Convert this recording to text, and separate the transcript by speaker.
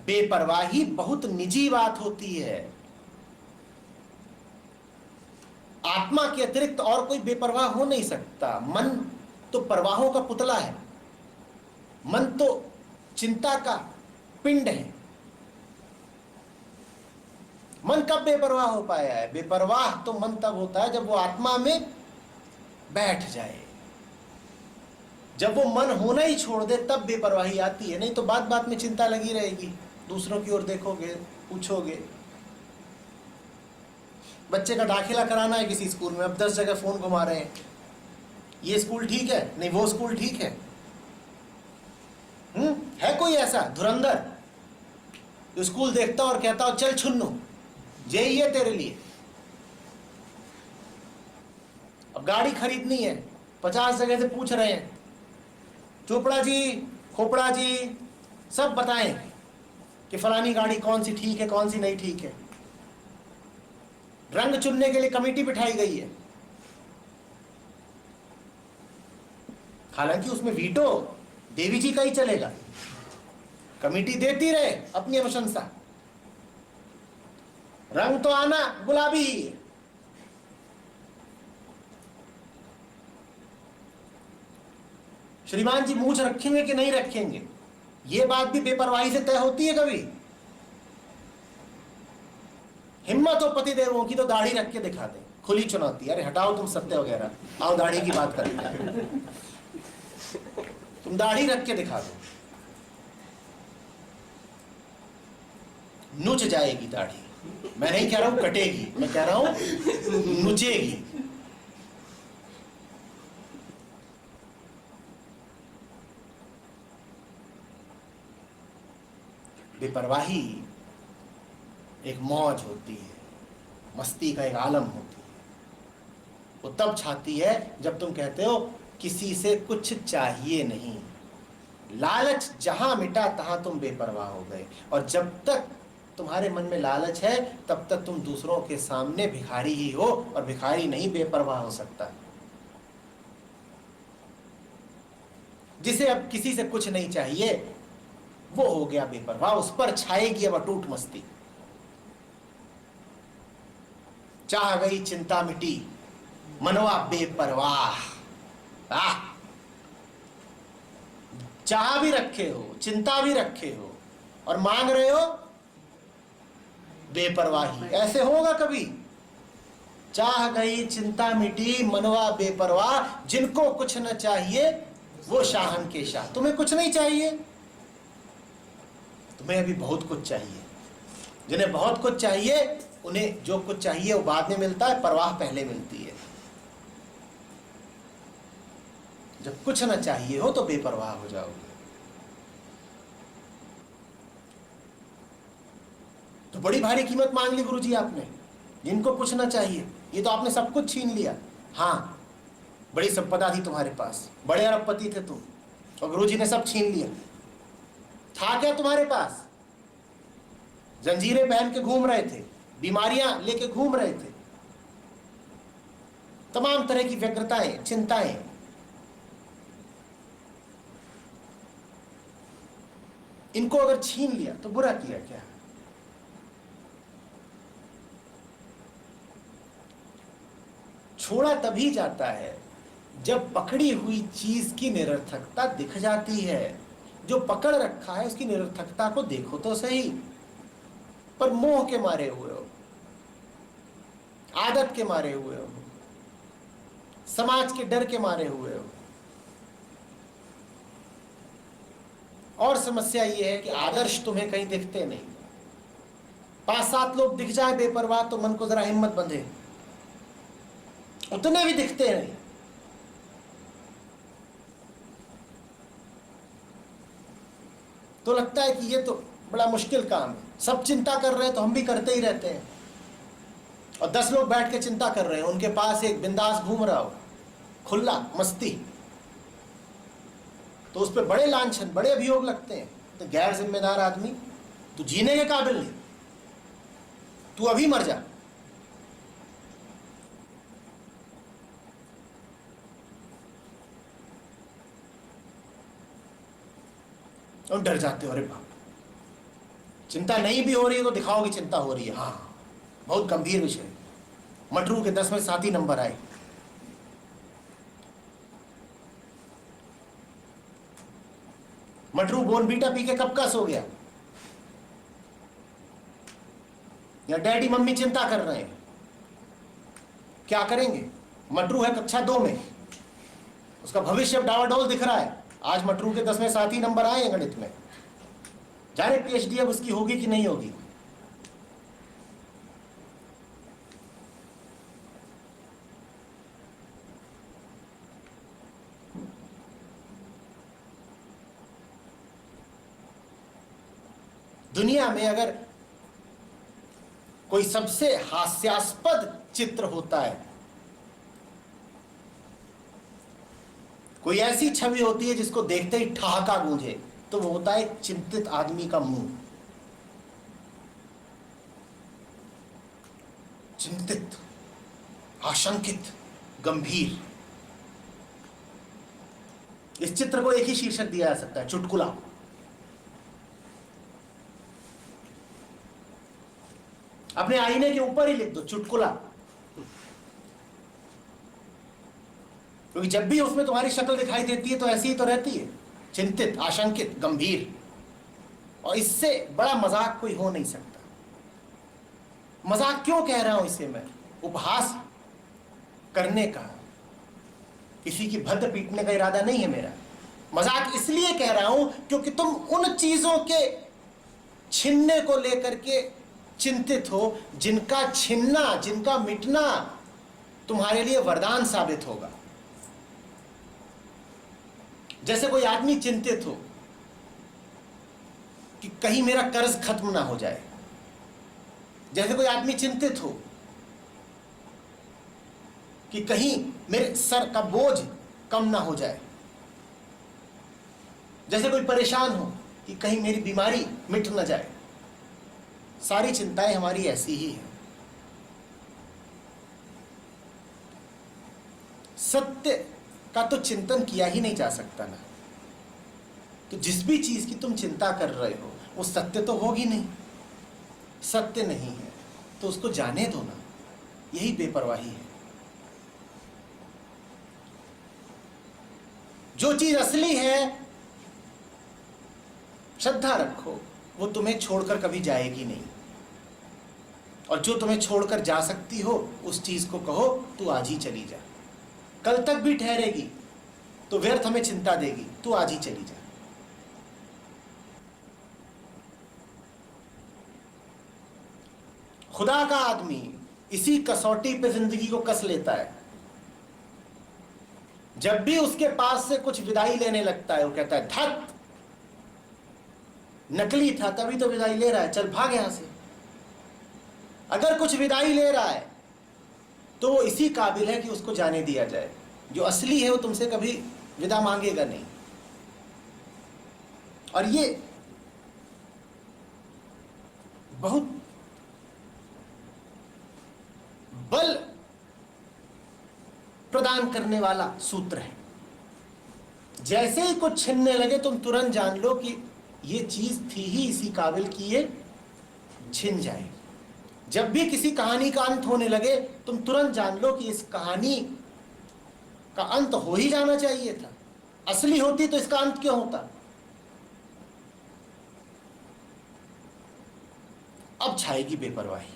Speaker 1: बेपरवाही बहुत निजी बात होती है। आत्मा के अतिरिक्त और कोई बेपरवाह हो नहीं सकता। मन तो परवाहों का पुतला है, मन तो चिंता का पिंड है। मन कब बेपरवाह हो पाया है? बेपरवाह तो मन तब होता है जब वो आत्मा में बैठ जाए। जब वो मन होना ही छोड़ दे तब बेपरवाही आती है, नहीं तो बात बात में चिंता लगी रहेगी। दूसरों की ओर देखोगे, पूछोगे। बच्चे का दाखिला कराना है किसी स्कूल में, अब 10 जगह फोन घुमा रहे हैं, ये स्कूल ठीक है, नहीं वो स्कूल ठीक है। है कोई ऐसा धुरंधर जो स्कूल देखता और कहता हो चल छुन्नू यही है तेरे लिए। अब गाड़ी खरीदनी है, 50 जगह से पूछ रहे हैं, चोपड़ा जी, खोपड़ा जी, सब बताएं कि फलानी गाड़ी कौन सी ठीक है, कौन सी नहीं ठीक है। रंग चुनने के लिए कमेटी बिठाई गई है, हालांकि उसमें वीटो देवी जी का ही चलेगा। कमेटी देती रहे अपनी अनुशंसा, रंग तो आना गुलाबी ही है। श्रीमान जी मूछ रखेंगे कि नहीं रखेंगे, यह बात भी बेपरवाही से तय होती है कभी। हिम्मत हो पति देवों की तो दाढ़ी रख के दिखा दे, खुली चुनौती। अरे हटाओ तुम सत्य वगैरह, आओ दाढ़ी की बात करें। तुम दाढ़ी रख के दिखा दो, नुच जाएगी दाढ़ी। मैं नहीं कह रहा हूं कटेगी, मैं कह रहा हूं नुचेगी। बेपरवाही एक मौज होती है, मस्ती का एक आलम होती है। वो तब छाती है जब तुम कहते हो किसी से कुछ चाहिए नहीं। लालच जहां मिटा तहां तुम बेपरवाह हो गए। और जब तक तुम्हारे मन में लालच है तब तक तुम दूसरों के सामने भिखारी ही हो, और भिखारी नहीं बेपरवाह हो सकता। जिसे अब किसी से कुछ नहीं चाहिए वो हो गया बेपरवाह, उस पर छाएगी अब अटूट मस्ती। चाह गई चिंता मिटी, मनवा बेपरवाह। चाह भी रखे हो, चिंता भी रखे हो, और मांग रहे हो बेपरवाही। ऐसे होगा कभी? चाह गई चिंता मिटी, मनवा बेपरवाह। जिनको कुछ न चाहिए वो शाहन के शाह। तुम्हें कुछ नहीं चाहिए, तुम्हें अभी बहुत कुछ चाहिए। जिन्हें बहुत कुछ चाहिए उन्हें जो कुछ चाहिए वो बाद में मिलता है, परवाह पहले मिलती है। जब कुछ न चाहिए हो तो बेपरवाह हो जाओगे। तो बड़ी भारी कीमत मांग ली गुरुजी आपने। जिनको कुछ न चाहिए, ये तो आपने सब कुछ छीन लिया। हाँ, बड़ी संपदा थी तुम्हारे पास, बड़े अरबपति थे तुम, और गुरुजी ने सब छीन लिया। था क्या तुम्हारे पास? जंजीरें पहन के घूम रहे थे, बीमारियां लेके घूम रहे थे, तमाम तरह की व्यग्रताएं, चिंताएं। इनको अगर छीन लिया तो बुरा किया क्या? छोड़ा तभी जाता है जब पकड़ी हुई चीज की निरर्थकता दिख जाती है। जो पकड़ रखा है उसकी निरर्थकता को देखो तो सही, पर मोह के मारे हुए हो, आदत के मारे हुए हो, समाज के डर के मारे हुए हो। और समस्या यह है कि आदर्श तुम्हें कहीं दिखते नहीं। 5-7 लोग दिख जाए बेपरवाह तो मन को जरा हिम्मत बंधे, उतने भी दिखते नहीं। तो लगता है कि ये तो बड़ा मुश्किल काम है। सब चिंता कर रहे हैं तो हम भी करते ही रहते हैं। और 10 लोग बैठ के चिंता कर रहे हैं, उनके पास एक बिंदास घूम रहा हो, खुला मस्ती, तो उस पर बड़े लांछन, बड़े अभियोग लगते हैं। तो गैर जिम्मेदार आदमी, तू जीने के काबिल नहीं, तू अभी मर जा। और डर जाते हो, अरे बाप, चिंता नहीं भी हो रही है तो दिखाओ कि चिंता हो रही है। हाँ, बहुत गंभीर विषय। मटरू के 10 में 7 ही नंबर आए। मटरू बोर्नवीटा पी के कब का सो गया, या डैडी मम्मी चिंता कर रहे हैं, क्या करेंगे? मटरू है कक्षा 2 में, उसका भविष्य डावाडोल दिख रहा है। आज मटरू के 10 में 7 ही नंबर आए हैं गणित में। जाने पीएचडी अब उसकी होगी कि नहीं होगी। दुनिया में अगर कोई सबसे हास्यास्पद चित्र होता है, कोई ऐसी छवि होती है जिसको देखते ही ठहाका गूंजे, तो वो होता है चिंतित आदमी का मुंह। चिंतित, आशंकित, गंभीर। इस चित्र को एक ही शीर्षक दिया जा सकता है, चुटकुला। अपने आईने के ऊपर ही लिख दो चुटकुला, क्योंकि जब भी उसमें तुम्हारी शक्ल दिखाई देती है तो ऐसी ही तो रहती है, चिंतित, आशंकित, गंभीर। और इससे बड़ा मजाक कोई हो नहीं सकता। मजाक क्यों कह रहा हूं इसे मैं? उपहास करने का, किसी की भद्द पीटने का इरादा नहीं है मेरा। मजाक इसलिए कह रहा हूं क्योंकि तुम उन चीजों के छिनने को लेकर के चिंतित हो जिनका छिनना, जिनका मिटना तुम्हारे लिए वरदान साबित होगा। जैसे कोई आदमी चिंतित हो कि कहीं मेरा कर्ज खत्म ना हो जाए, जैसे कोई आदमी चिंतित हो कि कहीं मेरे सर का बोझ कम ना हो जाए, जैसे कोई परेशान हो कि कहीं मेरी बीमारी मिट ना जाए। सारी चिंताएं हमारी ऐसी ही हैं। सत्य का तो चिंतन किया ही नहीं जा सकता ना। तो जिस भी चीज की तुम चिंता कर रहे हो वो सत्य तो होगी नहीं। सत्य नहीं है तो उसको जाने दो ना, यही बेपरवाही है। जो चीज असली है, श्रद्धा रखो, वो तुम्हें छोड़कर कभी जाएगी नहीं। और जो तुम्हें छोड़कर जा सकती हो उस चीज को कहो तू आज ही चली जा। कल तक भी ठहरेगी तो व्यर्थ हमें चिंता देगी, तू आज ही चली जा। खुदा का आदमी इसी कसौटी पे जिंदगी को कस लेता है। जब भी उसके पास से कुछ विदाई लेने लगता है वो कहता है धत, नकली था तभी तो विदाई ले रहा है, चल भाग यहां से। अगर कुछ विदाई ले रहा है तो वो इसी काबिल है कि उसको जाने दिया जाए। जो असली है वो तुमसे कभी विदा मांगेगा नहीं। और ये बहुत बल प्रदान करने वाला सूत्र है। जैसे ही कुछ छिनने लगे तुम तुरंत जान लो कि ये चीज थी ही इसी काबिल कि ये छिन जाए। जब भी किसी कहानी का अंत होने लगे तुम तुरंत जान लो कि इस कहानी का अंत हो ही जाना चाहिए था। असली होती तो इसका अंत क्यों होता? अब छाएगी बेपरवाही।